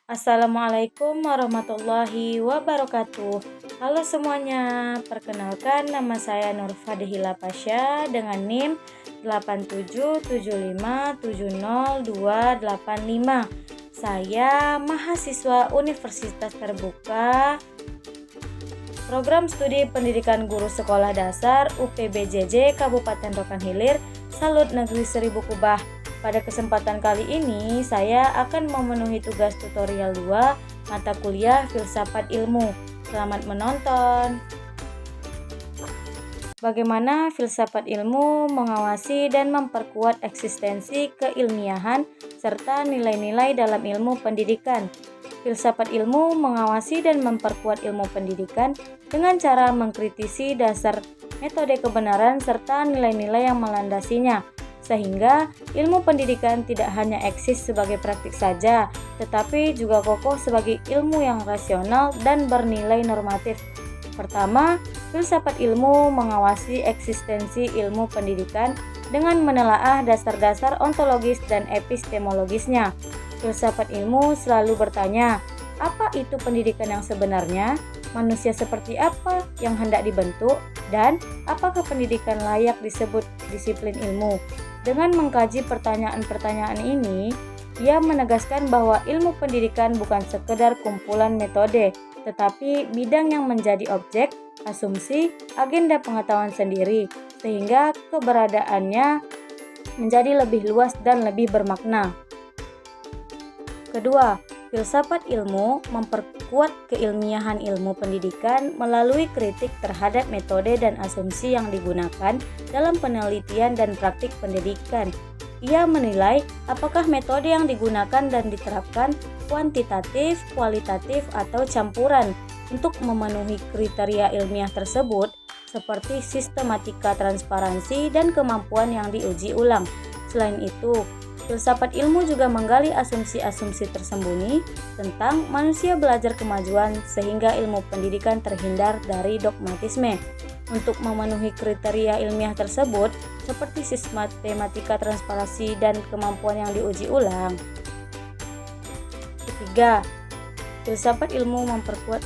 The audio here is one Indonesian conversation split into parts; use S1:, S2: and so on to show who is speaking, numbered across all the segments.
S1: Assalamualaikum warahmatullahi wabarakatuh. Halo semuanya, perkenalkan nama saya Nur Fadhila Pasha dengan NIM 8775700285. Saya mahasiswa Universitas Terbuka Program Studi Pendidikan Guru Sekolah Dasar UPBJJ Kabupaten Rokan Hilir, Salut Negeri Seribu Kubah. Pada kesempatan kali ini, saya akan memenuhi tugas tutorial 2 mata kuliah Filsafat Ilmu. Selamat menonton. Bagaimana filsafat ilmu mengawasi dan memperkuat eksistensi keilmiahan serta nilai-nilai dalam ilmu pendidikan. Filsafat ilmu mengawasi dan memperkuat ilmu pendidikan dengan cara mengkritisi dasar metode kebenaran serta nilai-nilai yang melandasinya, sehingga ilmu pendidikan tidak hanya eksis sebagai praktik saja, tetapi juga kokoh sebagai ilmu yang rasional dan bernilai normatif. Pertama, filsafat ilmu mengawasi eksistensi ilmu pendidikan dengan menelaah dasar-dasar ontologis dan epistemologisnya. Filsafat ilmu selalu bertanya, apa itu pendidikan yang sebenarnya? Manusia seperti apa yang hendak dibentuk? Dan apakah pendidikan layak disebut disiplin ilmu? Dengan mengkaji pertanyaan-pertanyaan ini, ia menegaskan bahwa ilmu pendidikan bukan sekedar kumpulan metode, tetapi bidang yang menjadi objek, asumsi, agenda pengetahuan sendiri, sehingga keberadaannya menjadi lebih luas dan lebih bermakna. Kedua, filsafat ilmu memperkuat keilmiahan ilmu pendidikan melalui kritik terhadap metode dan asumsi yang digunakan dalam penelitian dan praktik pendidikan. Ia menilai apakah metode yang digunakan dan diterapkan kuantitatif, kualitatif, atau campuran untuk memenuhi kriteria ilmiah tersebut, seperti sistematika, transparansi, dan kemampuan yang diuji ulang. Selain itu, filsafat ilmu juga menggali asumsi-asumsi tersembunyi tentang manusia belajar kemajuan sehingga ilmu pendidikan terhindar dari dogmatisme. Untuk memenuhi kriteria ilmiah tersebut, seperti sistematika, transparansi, dan kemampuan yang diuji ulang. Ketiga, filsafat ilmu memperkuat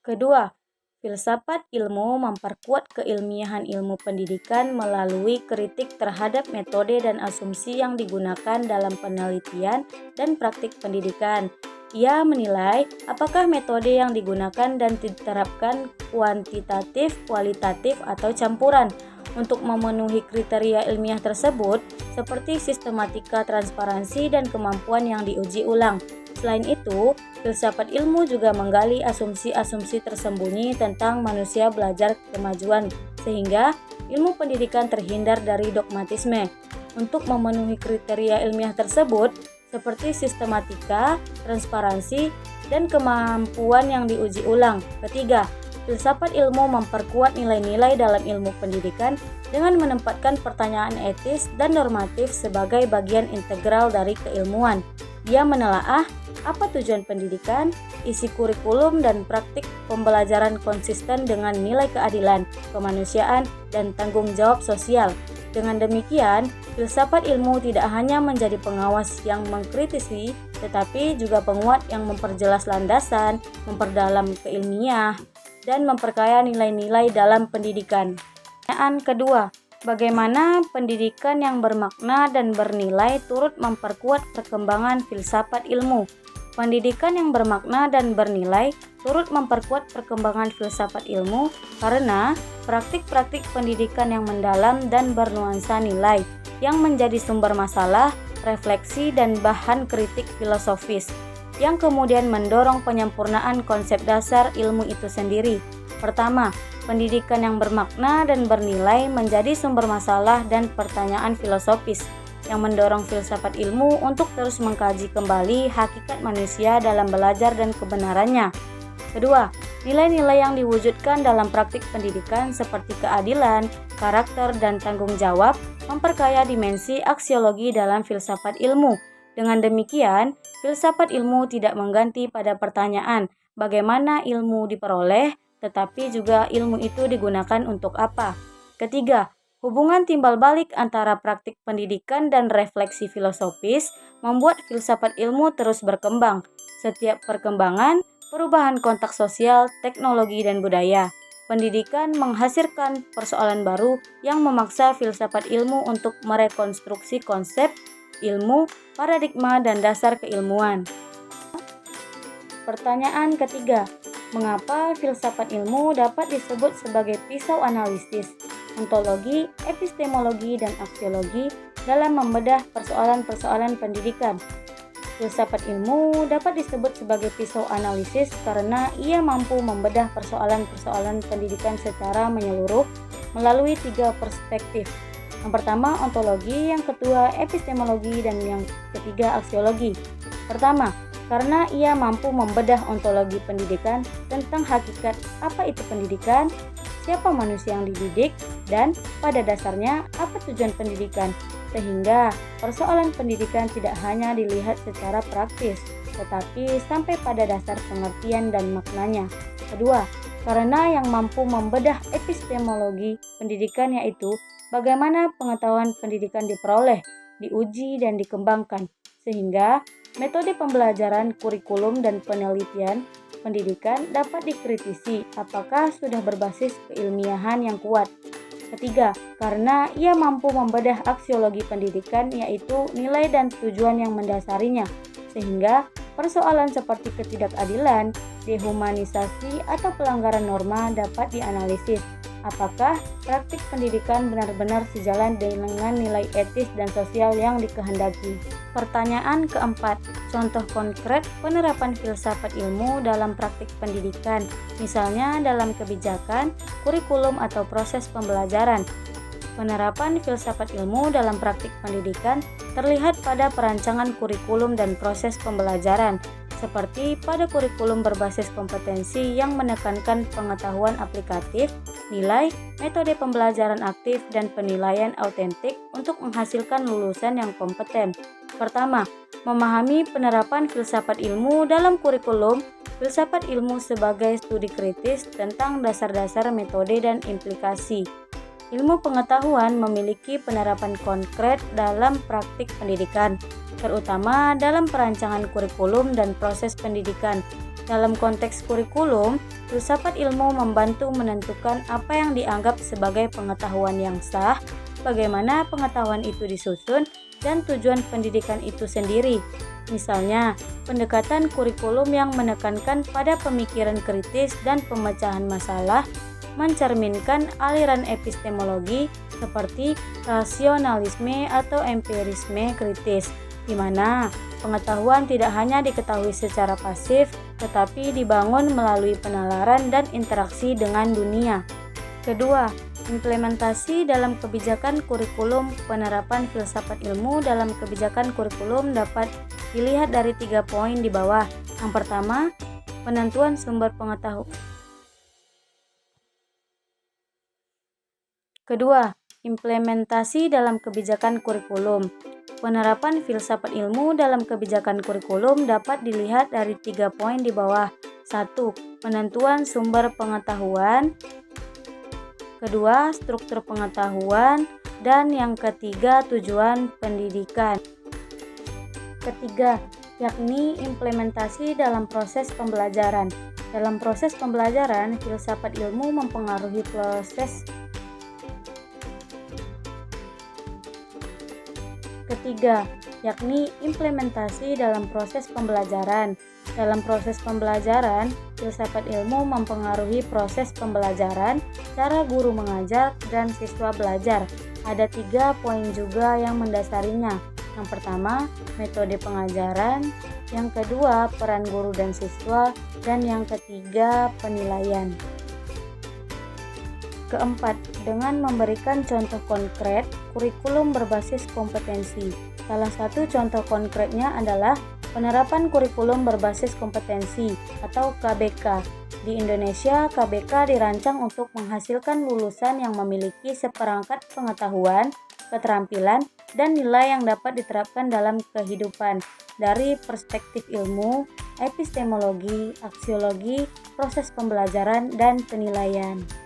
S1: Kedua, filsafat ilmu memperkuat keilmiahan ilmu pendidikan melalui kritik terhadap metode dan asumsi yang digunakan dalam penelitian dan praktik pendidikan. Ia menilai apakah metode yang digunakan dan diterapkan kuantitatif, kualitatif, atau campuran untuk memenuhi kriteria ilmiah tersebut, seperti sistematika, transparansi, dan kemampuan yang diuji ulang. Selain itu, filsafat ilmu juga menggali asumsi-asumsi tersembunyi tentang manusia belajar kemajuan, sehingga ilmu pendidikan terhindar dari dogmatisme. Untuk memenuhi kriteria ilmiah tersebut, seperti sistematika, transparansi, dan kemampuan yang diuji ulang. Ketiga, filsafat ilmu memperkuat nilai-nilai dalam ilmu pendidikan dengan menempatkan pertanyaan etis dan normatif sebagai bagian integral dari keilmuan. Ia menelaah apa tujuan pendidikan, isi kurikulum, dan praktik pembelajaran konsisten dengan nilai keadilan, kemanusiaan, dan tanggung jawab sosial. Dengan demikian, filsafat ilmu tidak hanya menjadi pengawas yang mengkritisi, tetapi juga penguat yang memperjelas landasan, memperdalam keilmiah, dan memperkaya nilai-nilai dalam pendidikan. Pertanyaan kedua, bagaimana pendidikan yang bermakna dan bernilai turut memperkuat perkembangan filsafat ilmu? Pendidikan yang bermakna dan bernilai turut memperkuat perkembangan filsafat ilmu karena praktik-praktik pendidikan yang mendalam dan bernuansa nilai yang menjadi sumber masalah, refleksi, dan bahan kritik filosofis yang kemudian mendorong penyempurnaan konsep dasar ilmu itu sendiri. Pertama, pendidikan yang bermakna dan bernilai menjadi sumber masalah dan pertanyaan filosofis yang mendorong filsafat ilmu untuk terus mengkaji kembali hakikat manusia dalam belajar dan kebenarannya. Kedua, nilai-nilai yang diwujudkan dalam praktik pendidikan seperti keadilan, karakter, dan tanggung jawab memperkaya dimensi aksiologi dalam filsafat ilmu. Dengan demikian, filsafat ilmu tidak mengganti pada pertanyaan bagaimana ilmu diperoleh, tetapi juga ilmu itu digunakan untuk apa. Ketiga, hubungan timbal balik antara praktik pendidikan dan refleksi filosofis membuat filsafat ilmu terus berkembang. Setiap perkembangan, perubahan kontak sosial, teknologi, dan budaya, pendidikan menghasilkan persoalan baru yang memaksa filsafat ilmu untuk merekonstruksi konsep, ilmu, paradigma, dan dasar keilmuan. Pertanyaan ketiga, mengapa filsafat ilmu dapat disebut sebagai pisau analisis, ontologi, epistemologi, dan aksiologi dalam membedah persoalan-persoalan pendidikan? Filsafat ilmu dapat disebut sebagai pisau analisis karena ia mampu membedah persoalan-persoalan pendidikan secara menyeluruh melalui 3 perspektif. Yang pertama, ontologi, yang kedua, epistemologi, dan yang ketiga, aksiologi. Pertama, karena ia mampu membedah ontologi pendidikan tentang hakikat apa itu pendidikan, siapa manusia yang dididik, dan pada dasarnya apa tujuan pendidikan. Sehingga persoalan pendidikan tidak hanya dilihat secara praktis, tetapi sampai pada dasar pengertian dan maknanya. Kedua, karena yang mampu membedah epistemologi pendidikan yaitu bagaimana pengetahuan pendidikan diperoleh, diuji, dan dikembangkan. Sehingga metode pembelajaran, kurikulum, dan penelitian pendidikan dapat dikritisi apakah sudah berbasis keilmiahan yang kuat. Ketiga, karena ia mampu membedah aksiologi pendidikan yaitu nilai dan tujuan yang mendasarinya, sehingga persoalan seperti ketidakadilan, dehumanisasi, atau pelanggaran norma dapat dianalisis. Apakah praktik pendidikan benar-benar sejalan dengan nilai etis dan sosial yang dikehendaki? Pertanyaan keempat, contoh konkret penerapan filsafat ilmu dalam praktik pendidikan, misalnya dalam kebijakan, kurikulum, atau proses pembelajaran. Penerapan filsafat ilmu dalam praktik pendidikan terlihat pada perancangan kurikulum dan proses pembelajaran, seperti pada kurikulum berbasis kompetensi yang menekankan pengetahuan aplikatif, nilai, metode pembelajaran aktif, dan penilaian autentik untuk menghasilkan lulusan yang kompeten. Pertama, memahami penerapan filsafat ilmu dalam kurikulum. Filsafat ilmu sebagai studi kritis tentang dasar-dasar metode dan implikasi. Ilmu pengetahuan memiliki penerapan konkret dalam praktik pendidikan, terutama dalam perancangan kurikulum dan proses pendidikan. Dalam konteks kurikulum, filsafat ilmu membantu menentukan apa yang dianggap sebagai pengetahuan yang sah, bagaimana pengetahuan itu disusun, dan tujuan pendidikan itu sendiri. Misalnya, pendekatan kurikulum yang menekankan pada pemikiran kritis dan pemecahan masalah mencerminkan aliran epistemologi seperti rasionalisme atau empirisme kritis, di mana pengetahuan tidak hanya diketahui secara pasif, tetapi dibangun melalui penalaran dan interaksi dengan dunia. Kedua, implementasi dalam kebijakan kurikulum. Penerapan filsafat ilmu dalam kebijakan kurikulum dapat dilihat dari 3 poin di bawah. Yang pertama, penentuan sumber pengetahuan. Kedua, implementasi dalam kebijakan kurikulum. Penerapan filsafat ilmu dalam kebijakan kurikulum dapat dilihat dari 3 poin di bawah. 1. Penentuan sumber pengetahuan. Kedua, struktur pengetahuan. Dan yang ketiga, tujuan pendidikan. Ketiga, yakni implementasi dalam proses pembelajaran. Dalam proses pembelajaran, filsafat ilmu mempengaruhi proses. Ketiga, yakni implementasi dalam proses pembelajaran. Dalam proses pembelajaran, filsafat ilmu mempengaruhi proses pembelajaran, cara guru mengajar, dan siswa belajar. Ada 3 poin juga yang mendasarinya. Yang pertama, metode pengajaran. Yang kedua, peran guru dan siswa. Dan yang ketiga, penilaian. Keempat, dengan memberikan contoh konkret kurikulum berbasis kompetensi. Salah satu contoh konkretnya adalah penerapan kurikulum berbasis kompetensi atau KBK. Di Indonesia, KBK dirancang untuk menghasilkan lulusan yang memiliki seperangkat pengetahuan, keterampilan, dan nilai yang dapat diterapkan dalam kehidupan. Dari perspektif ilmu, epistemologi, aksiologi, proses pembelajaran, dan penilaian.